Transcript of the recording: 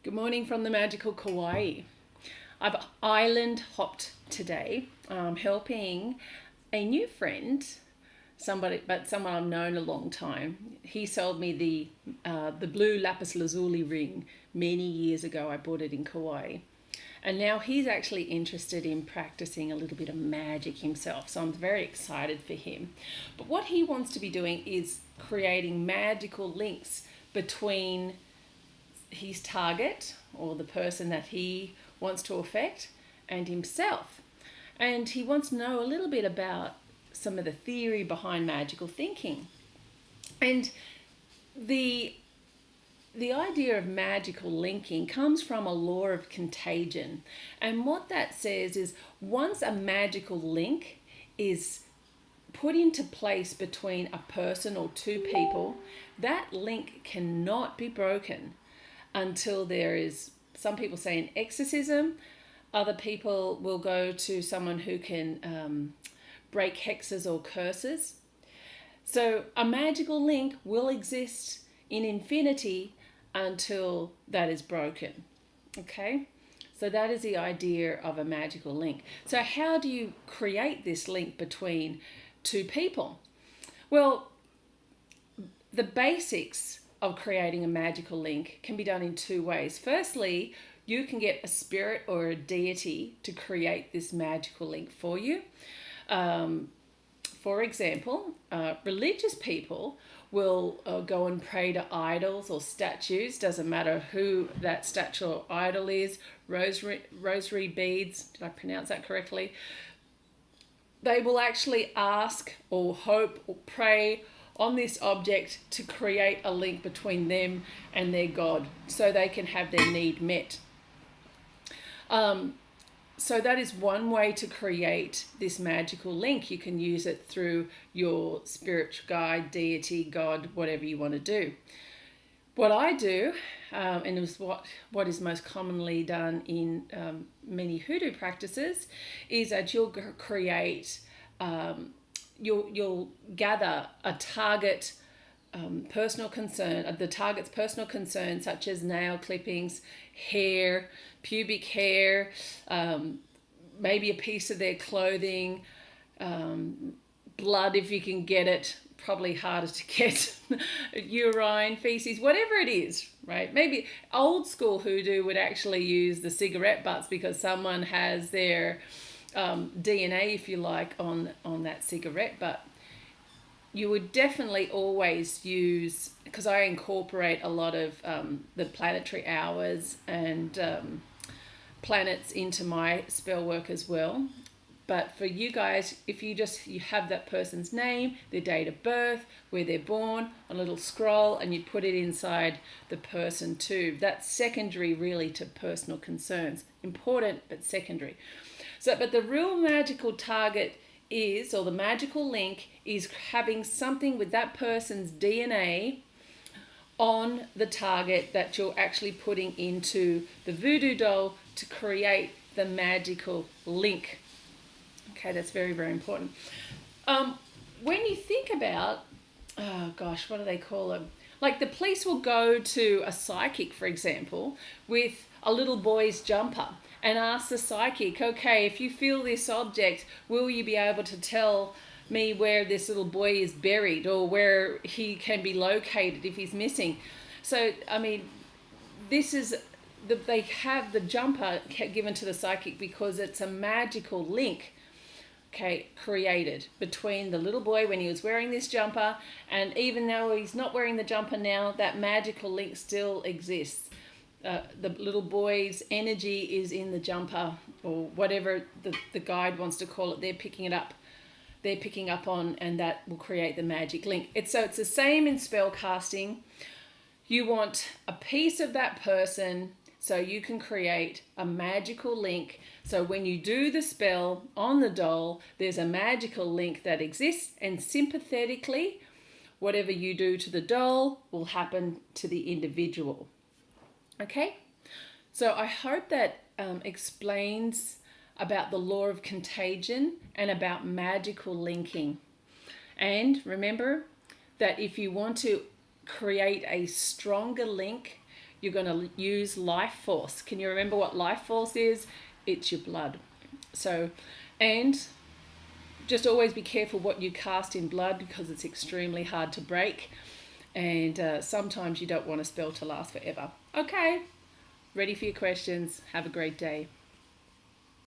Good morning from the magical Kauai. I've island hopped today, helping a new friend, someone I've known a long time. He sold me the blue lapis lazuli ring many years ago. I bought it in Kauai. And now he's actually interested in practicing a little bit of magic himself. So I'm very excited for him. But what he wants to be doing is creating magical links between his target or the person that he wants to affect and himself. And he wants to know a little bit about some of the theory behind magical thinking. And the idea of magical linking comes from a law of contagion. And what that says is once a magical link is put into place between a person or two people, that link cannot be broken until there is, some people say, an exorcism. Other people will go to someone who can break hexes or curses. So a magical link will exist in infinity until that is broken. Okay? So that is the idea of a magical link. So how do you create this link between two people? Well, the basics of creating a magical link can be done in two ways. Firstly, you can get a spirit or a deity to create this magical link for you. For example, religious people will go and pray to idols or statues. Doesn't matter who that statue or idol is. Rosary beads, did I pronounce that correctly? They will actually ask or hope or pray on this object to create a link between them and their God so they can have their need met. So that is one way to create this magical link. You can use it through your spiritual guide, deity, God, whatever you want to do. What I do, and it was what is most commonly done in many hoodoo practices, is that you'll create, you'll gather a target personal concern, the target's personal concern, such as nail clippings, hair, pubic hair, maybe a piece of their clothing, blood if you can get it, probably harder to get, urine, feces, whatever it is, right? Maybe old school hoodoo would actually use the cigarette butts because someone has their DNA, if you like, on that cigarette butt. You would definitely always use, because I incorporate a lot of the planetary hours and planets into my spell work as well. But for you guys, if you have that person's name, their date of birth, where they're born, a little scroll, and you put it inside the person too. That's secondary really to personal concerns. Important, but secondary. But the real magical target is, or the magical link is having something with that person's DNA on the target that you're actually putting into the voodoo doll to create the magical link. Okay, that's very, very important. When you think about, what do they call them? Like the police will go to a psychic, for example, with a little boy's jumper and ask the psychic, okay, if you feel this object, will you be able to tell me where this little boy is buried or where he can be located if he's missing? So, I mean, this is, they have the jumper given to the psychic because it's a magical link, okay, created between the little boy when he was wearing this jumper, and even though he's not wearing the jumper now, that magical link still exists. The little boy's energy is in the jumper, or whatever the guide wants to call it. They're picking up on, and that will create the magic link. It's the same in spell casting. You want a piece of that person so you can create a magical link. So when you do the spell on the doll, there's a magical link that exists, and sympathetically, whatever you do to the doll will happen to the individual. Okay, so I hope that explains about the law of contagion and about magical linking. And remember that if you want to create a stronger link, you're going to use life force. Can you remember what life force is? It's your blood. So, and just always be careful what you cast in blood, because it's extremely hard to break. And sometimes you don't want a spell to last forever. Okay, ready for your questions. Have a great day.